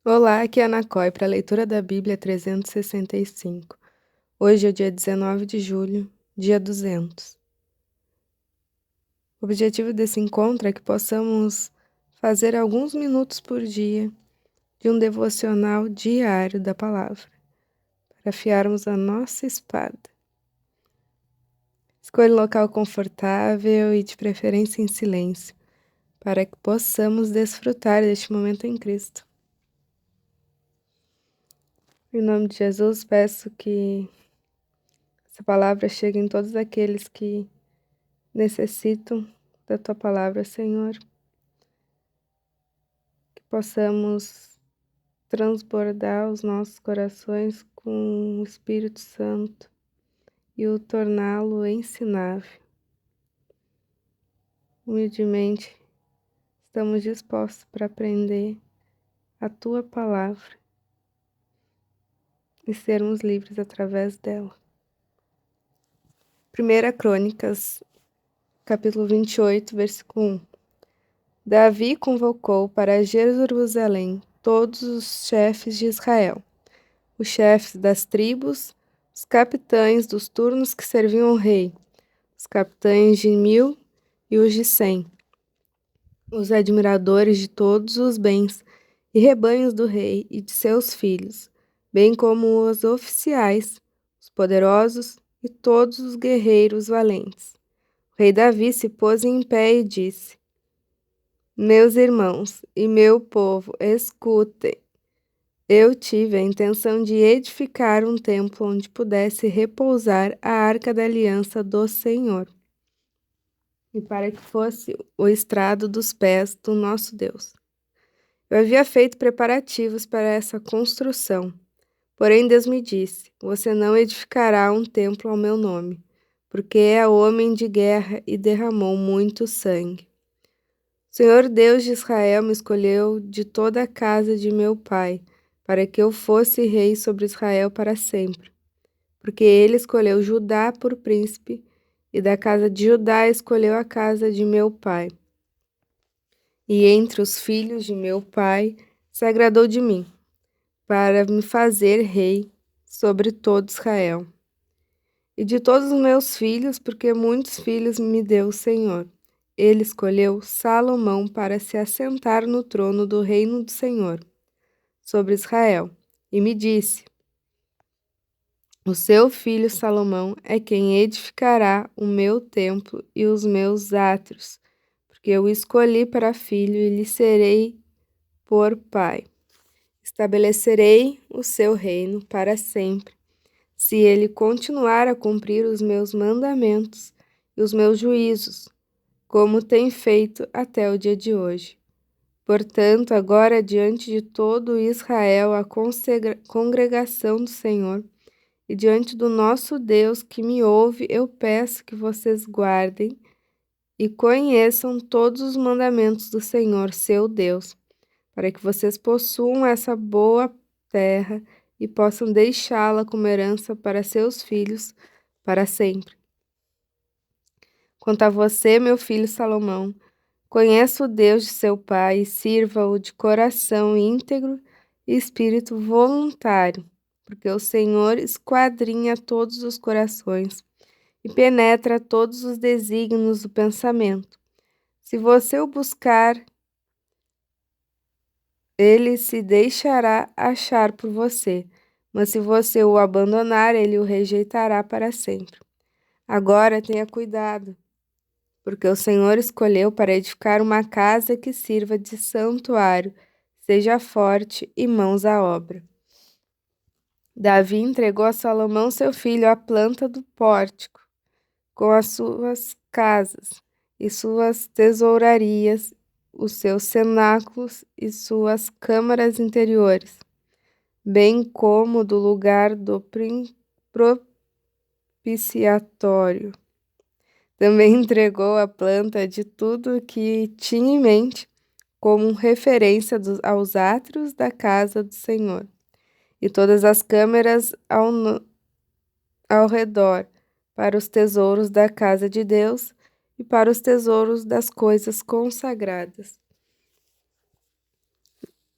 Olá, aqui é a Ana Coy para a leitura da Bíblia 365. Hoje é o dia 19 de julho, dia 200. O objetivo desse encontro é que possamos fazer alguns minutos por dia de um devocional diário da palavra, para afiarmos a nossa espada. Escolha um local confortável e de preferência em silêncio, para que possamos desfrutar deste momento em Cristo. Em nome de Jesus, peço que essa palavra chegue em todos aqueles que necessitam da tua palavra, Senhor, que possamos transbordar os nossos corações com o Espírito Santo e o torná-lo ensinável. Humildemente, estamos dispostos para aprender a tua palavra e sermos livres através dela. 1 Crônicas, capítulo 28, versículo 1. Davi convocou para Jerusalém todos os chefes de Israel, os chefes das tribos, os capitães dos turnos que serviam ao rei, os capitães de 1000 e os de 100, os admiradores de todos os bens e rebanhos do rei e de seus filhos, bem como os oficiais, os poderosos e todos os guerreiros valentes. O rei Davi se pôs em pé e disse: Meus irmãos e meu povo, escutem. Eu tive a intenção de edificar um templo onde pudesse repousar a arca da aliança do Senhor, e para que fosse o estrado dos pés do nosso Deus. Eu havia feito preparativos para essa construção, porém Deus me disse: Você não edificará um templo ao meu nome, porque é homem de guerra e derramou muito sangue. O Senhor Deus de Israel me escolheu de toda a casa de meu pai, para que eu fosse rei sobre Israel para sempre. Porque ele escolheu Judá por príncipe, e da casa de Judá escolheu a casa de meu pai. E entre os filhos de meu pai se agradou de mim, para me fazer rei sobre todo Israel. E de todos os meus filhos, porque muitos filhos me deu o Senhor. Ele escolheu Salomão para se assentar no trono do reino do Senhor, sobre Israel, e me disse: O seu filho Salomão é quem edificará o meu templo e os meus átrios, porque eu o escolhi para filho e lhe serei por pai. Estabelecerei o seu reino para sempre, se ele continuar a cumprir os meus mandamentos e os meus juízos, como tem feito até o dia de hoje. Portanto, agora diante de todo Israel, a congregação do Senhor, e diante do nosso Deus que me ouve, eu peço que vocês guardem e conheçam todos os mandamentos do Senhor, seu Deus, para que vocês possuam essa boa terra e possam deixá-la como herança para seus filhos para sempre. Quanto a você, meu filho Salomão, conheça o Deus de seu pai e sirva-o de coração íntegro e espírito voluntário, porque o Senhor esquadrinha todos os corações e penetra todos os desígnios do pensamento. Se você o buscar, ele se deixará achar por você, mas se você o abandonar, ele o rejeitará para sempre. Agora tenha cuidado, porque o Senhor escolheu para edificar uma casa que sirva de santuário. Seja forte e mãos à obra. Davi entregou a Salomão, seu filho, a planta do pórtico, com as suas casas e suas tesourarias, os seus cenáculos e suas câmaras interiores, bem como do lugar do propiciatório. Também entregou a planta de tudo o que tinha em mente, como referência aos átrios da casa do Senhor, e todas as câmeras ao redor, para os tesouros da casa de Deus e para os tesouros das coisas consagradas.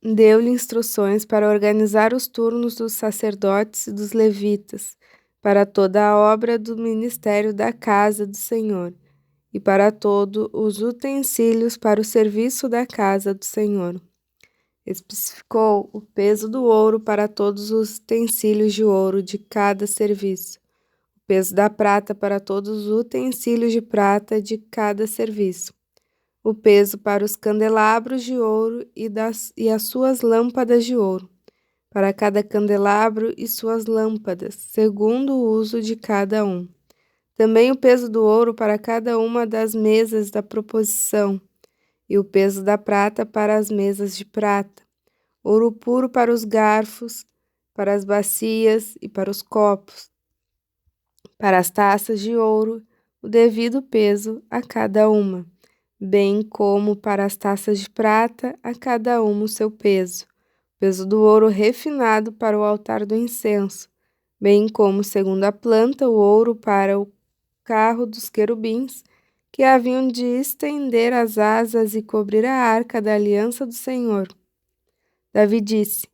deu-lhe instruções para organizar os turnos dos sacerdotes e dos levitas, para toda a obra do ministério da casa do Senhor, e para todos os utensílios para o serviço da casa do Senhor. Especificou o peso do ouro para todos os utensílios de ouro de cada serviço, o peso da prata para todos os utensílios de prata de cada serviço, o peso para os candelabros de ouro e as suas lâmpadas de ouro, para cada candelabro e suas lâmpadas, segundo o uso de cada um. Também o peso do ouro para cada uma das mesas da proposição, e o peso da prata para as mesas de prata, ouro puro para os garfos, para as bacias e para os copos, para as taças de ouro, o devido peso a cada uma, bem como para as taças de prata, a cada uma o seu peso, o peso do ouro refinado para o altar do incenso, bem como, segundo a planta, o ouro para o carro dos querubins, que haviam de estender as asas e cobrir a arca da aliança do Senhor. Davi disse: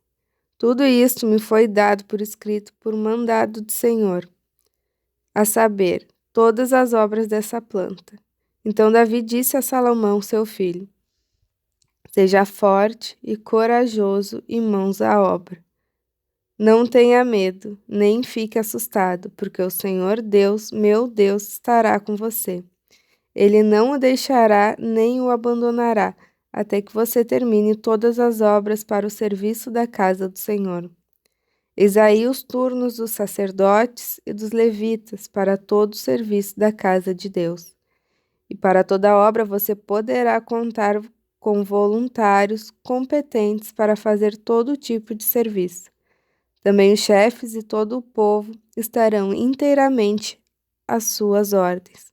Tudo isto me foi dado por escrito por mandado do Senhor, a saber, todas as obras dessa planta. Então Davi disse a Salomão, seu filho: Seja forte e corajoso e mãos à obra. Não tenha medo, nem fique assustado, porque o Senhor Deus, meu Deus, estará com você. Ele não o deixará nem o abandonará, até que você termine todas as obras para o serviço da casa do Senhor. Eis aí os turnos dos sacerdotes e dos levitas para todo o serviço da casa de Deus. E para toda obra você poderá contar com voluntários competentes para fazer todo tipo de serviço. Também os chefes e todo o povo estarão inteiramente às suas ordens.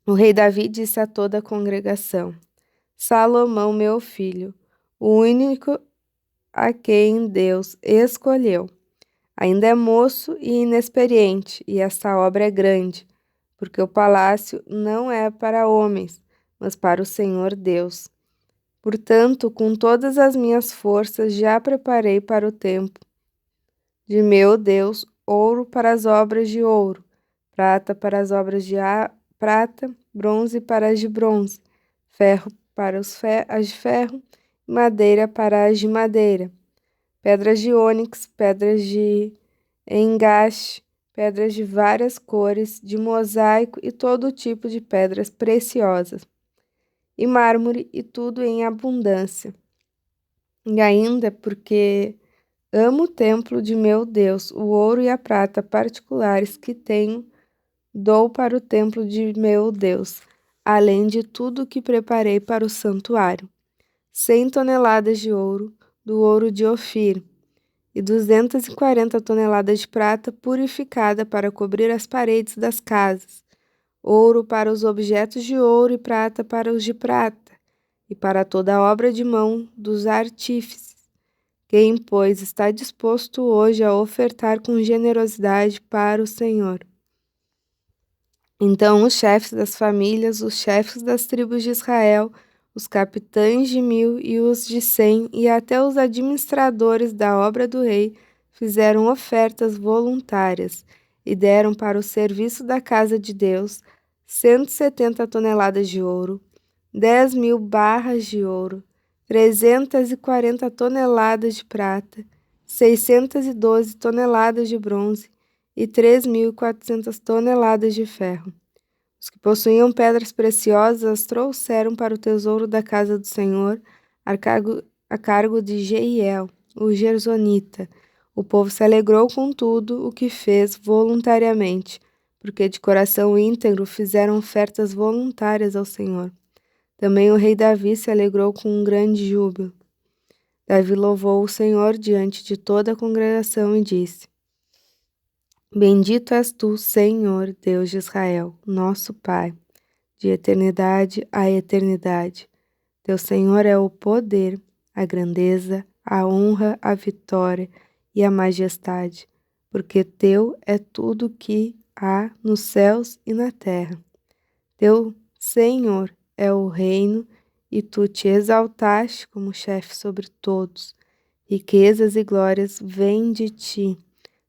O rei Davi disse a toda a congregação: Salomão, meu filho, o único a quem Deus escolheu, ainda é moço e inexperiente, e esta obra é grande, porque o palácio não é para homens, mas para o Senhor Deus. Portanto, com todas as minhas forças já preparei para o templo de meu Deus ouro para as obras de ouro, prata para as obras de prata, bronze para as de bronze, ferro para as de ferro, madeira para as de madeira, pedras de ônix, pedras de engaste, pedras de várias cores, de mosaico e todo tipo de pedras preciosas, e mármore e tudo em abundância. E ainda porque amo o templo de meu Deus, o ouro e a prata particulares que tenho, dou para o templo de meu Deus, além de tudo que preparei para o santuário. 100 toneladas de ouro, do ouro de Ofir, e 240 toneladas de prata purificada para cobrir as paredes das casas, ouro para os objetos de ouro e prata para os de prata, e para toda a obra de mão dos artífices. Quem, pois, está disposto hoje a ofertar com generosidade para o Senhor? Então os chefes das famílias, os chefes das tribos de Israel, os capitães de 1000 e os de 100, e até os administradores da obra do rei, fizeram ofertas voluntárias e deram para o serviço da casa de Deus 170 toneladas de ouro, 10.000 barras de ouro, 340 toneladas de prata, 612 toneladas de bronze e 3.400 toneladas de ferro. Os que possuíam pedras preciosas as trouxeram para o tesouro da casa do Senhor, a cargo de Jeiel, o Gersonita. O povo se alegrou com tudo o que fez voluntariamente, porque de coração íntegro fizeram ofertas voluntárias ao Senhor. Também o rei Davi se alegrou com um grande júbilo. Davi louvou o Senhor diante de toda a congregação e disse: Bendito és tu, Senhor, Deus de Israel, nosso Pai, de eternidade a eternidade. Teu Senhor é o poder, a grandeza, a honra, a vitória e a majestade, porque teu é tudo que há nos céus e na terra. Teu Senhor é o reino e tu te exaltaste como chefe sobre todos. Riquezas e glórias vêm de ti.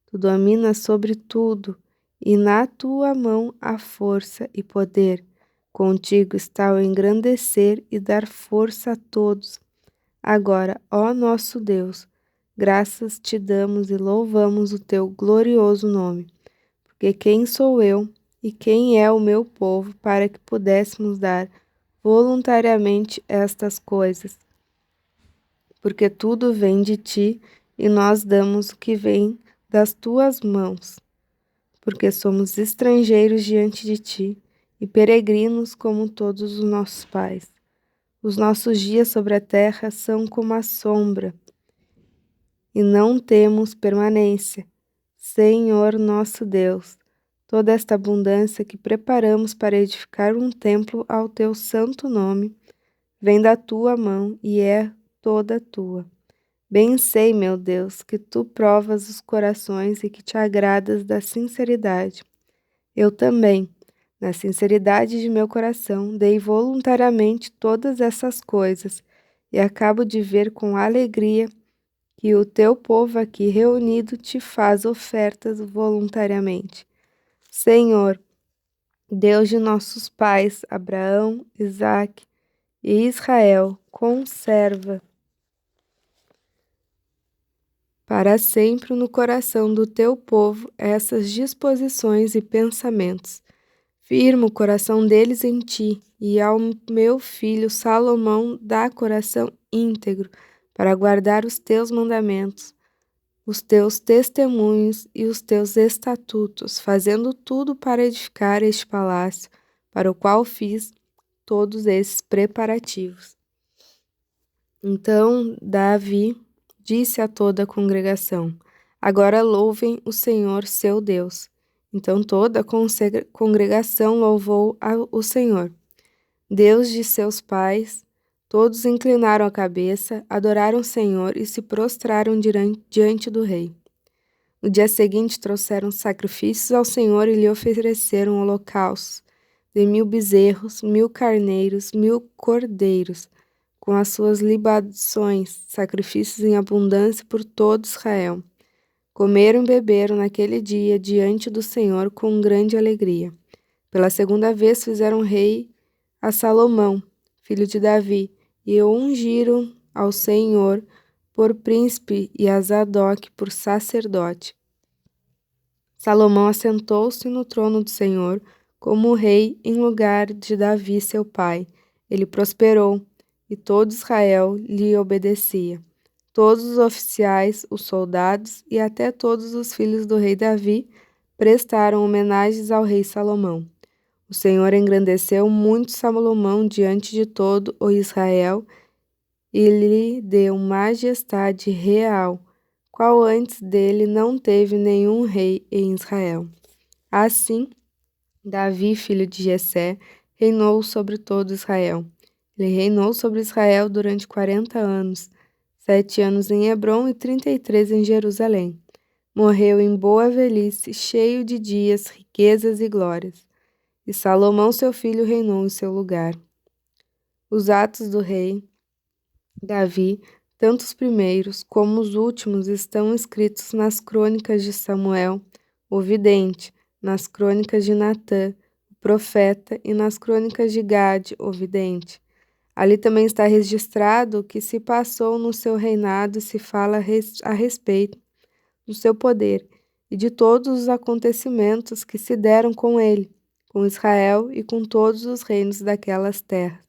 Tu dominas sobre tudo, e na tua mão há força e poder. Contigo está o engrandecer e dar força a todos. Agora, ó nosso Deus, graças te damos e louvamos o teu glorioso nome. Porque quem sou eu e quem é o meu povo para que pudéssemos dar voluntariamente estas coisas? Porque tudo vem de ti e nós damos o que vem das tuas mãos. Porque somos estrangeiros diante de ti e peregrinos como todos os nossos pais. Os nossos dias sobre a terra são como a sombra e não temos permanência. Senhor nosso Deus, toda esta abundância que preparamos para edificar um templo ao teu santo nome vem da tua mão e é toda tua. Bem sei, meu Deus, que tu provas os corações e que te agradas da sinceridade. Eu também, na sinceridade de meu coração, dei voluntariamente todas essas coisas e acabo de ver com alegria que o teu povo aqui reunido te faz ofertas voluntariamente. Senhor, Deus de nossos pais, Abraão, Isaque e Israel, conserva para sempre no coração do teu povo essas disposições e pensamentos. Firma o coração deles em ti, e ao meu filho Salomão dá coração íntegro para guardar os teus mandamentos, os teus testemunhos e os teus estatutos, fazendo tudo para edificar este palácio, para o qual fiz todos esses preparativos. Então Davi disse a toda a congregação: Agora louvem o Senhor seu Deus. Então toda a congregação louvou o Senhor, Deus de seus pais. Todos inclinaram a cabeça, adoraram o Senhor e se prostraram diante do rei. No dia seguinte trouxeram sacrifícios ao Senhor e lhe ofereceram holocaustos de 1000 bezerros, 1000 carneiros, 1000 cordeiros, com as suas libações, sacrifícios em abundância por todo Israel. Comeram e beberam naquele dia diante do Senhor com grande alegria. Pela segunda vez fizeram rei a Salomão, filho de Davi, e o ungiram ao Senhor por príncipe e a Zadok por sacerdote. Salomão assentou-se no trono do Senhor como rei em lugar de Davi seu pai. Ele prosperou, e todo Israel lhe obedecia. Todos os oficiais, os soldados e até todos os filhos do rei Davi prestaram homenagens ao rei Salomão. O Senhor engrandeceu muito Salomão diante de todo o Israel e lhe deu majestade real, qual antes dele não teve nenhum rei em Israel. Assim, Davi, filho de Jessé, reinou sobre todo Israel. Ele reinou sobre Israel durante 40 anos, 7 anos em Hebrom e 33 em Jerusalém. Morreu em boa velhice, cheio de dias, riquezas e glórias. E Salomão, seu filho, reinou em seu lugar. Os atos do rei Davi, tanto os primeiros como os últimos, estão escritos nas crônicas de Samuel, o vidente, nas crônicas de Natã, o profeta, e nas crônicas de Gade, o vidente. Ali também está registrado o que se passou no seu reinado e se fala a respeito do seu poder e de todos os acontecimentos que se deram com ele, com Israel e com todos os reinos daquelas terras.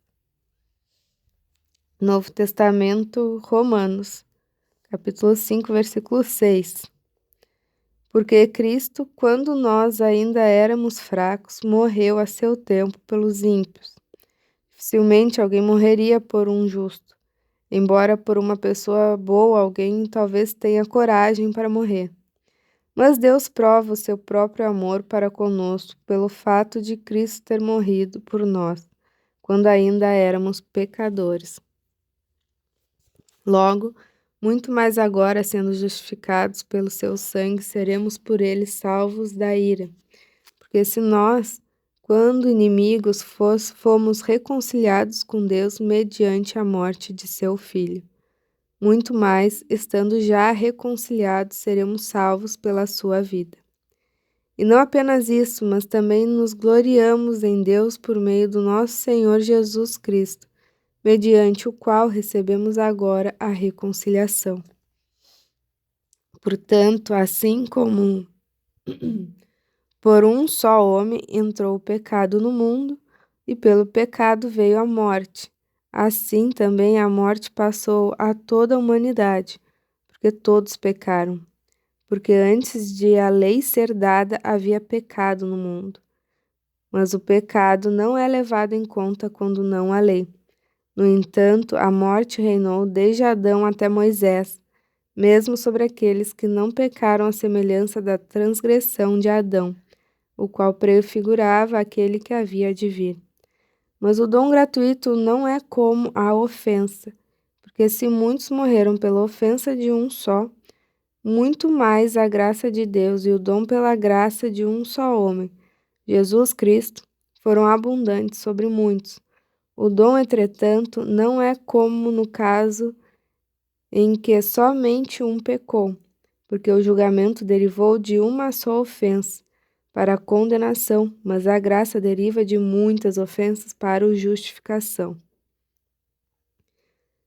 Novo Testamento, Romanos, capítulo 5, versículo 6. Porque Cristo, quando nós ainda éramos fracos, morreu a seu tempo pelos ímpios. Dificilmente alguém morreria por um justo, embora por uma pessoa boa alguém talvez tenha coragem para morrer. Mas Deus prova o seu próprio amor para conosco pelo fato de Cristo ter morrido por nós, quando ainda éramos pecadores. Logo, muito mais agora, sendo justificados pelo seu sangue, seremos por ele salvos da ira. Porque se nós, quando inimigos fomos reconciliados com Deus mediante a morte de seu Filho. Muito mais, estando já reconciliados, seremos salvos pela sua vida. E não apenas isso, mas também nos gloriamos em Deus por meio do nosso Senhor Jesus Cristo, mediante o qual recebemos agora a reconciliação. Portanto, assim como por um só homem entrou o pecado no mundo, e pelo pecado veio a morte, assim também a morte passou a toda a humanidade, porque todos pecaram. Porque antes de a lei ser dada, havia pecado no mundo. Mas o pecado não é levado em conta quando não há lei. No entanto, a morte reinou desde Adão até Moisés, mesmo sobre aqueles que não pecaram à semelhança da transgressão de Adão, o qual prefigurava aquele que havia de vir. Mas o dom gratuito não é como a ofensa, porque se muitos morreram pela ofensa de um só, muito mais a graça de Deus e o dom pela graça de um só homem, Jesus Cristo, foram abundantes sobre muitos. O dom, entretanto, não é como no caso em que somente um pecou, porque o julgamento derivou de uma só ofensa para a condenação, mas a graça deriva de muitas ofensas para a justificação.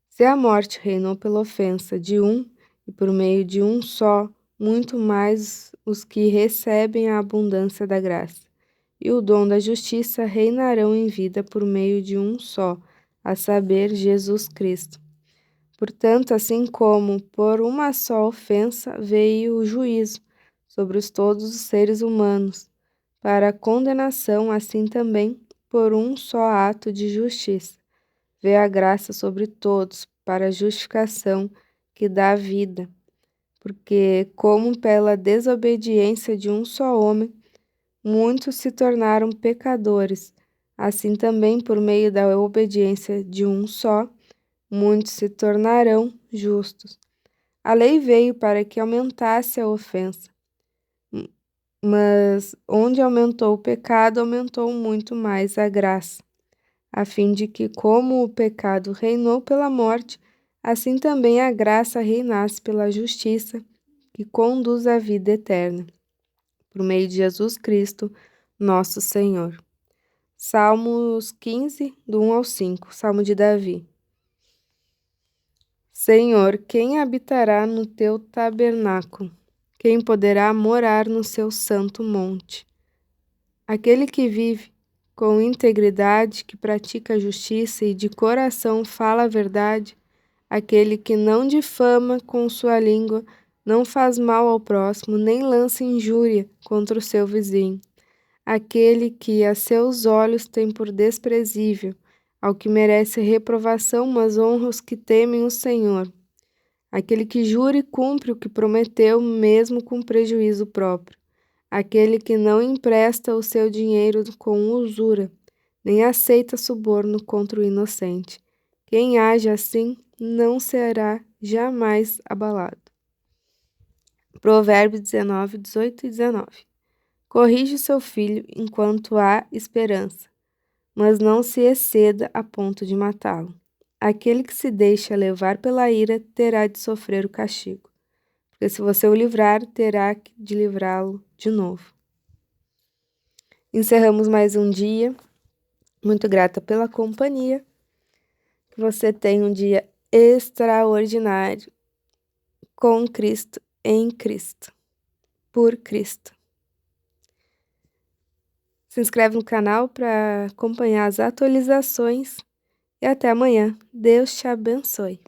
Se a morte reinou pela ofensa de um, e por meio de um só, muito mais os que recebem a abundância da graça e o dom da justiça reinarão em vida por meio de um só, a saber, Jesus Cristo. Portanto, assim como por uma só ofensa veio o juízo sobre todos os seres humanos, para a condenação, assim também, por um só ato de justiça, veio a graça sobre todos, para a justificação que dá vida. Porque, como pela desobediência de um só homem, muitos se tornaram pecadores, assim também por meio da obediência de um só, muitos se tornarão justos. A lei veio para que aumentasse a ofensa, mas onde aumentou o pecado, aumentou muito mais a graça, a fim de que, como o pecado reinou pela morte, assim também a graça reinasse pela justiça, que conduz à vida eterna, por meio de Jesus Cristo, nosso Senhor. Salmos 15, do 1 ao 5, Salmo de Davi. Senhor, quem habitará no teu tabernáculo? Quem poderá morar no seu santo monte? Aquele que vive com integridade, que pratica a justiça e de coração fala a verdade, aquele que não difama com sua língua, não faz mal ao próximo, nem lança injúria contra o seu vizinho. Aquele que a seus olhos tem por desprezível, ao que merece reprovação, mas honra os que temem o Senhor. Aquele que jura e cumpre o que prometeu, mesmo com prejuízo próprio. Aquele que não empresta o seu dinheiro com usura, nem aceita suborno contra o inocente. Quem age assim não será jamais abalado. Provérbios 19, 18 e 19. Corrige seu filho enquanto há esperança, mas não se exceda a ponto de matá-lo. Aquele que se deixa levar pela ira terá de sofrer o castigo, porque se você o livrar, terá de livrá-lo de novo. Encerramos mais um dia. Muito grata pela companhia. Que você tenha um dia extraordinário com Cristo, em Cristo, por Cristo. Se inscreve no canal para acompanhar as atualizações e até amanhã. Deus te abençoe.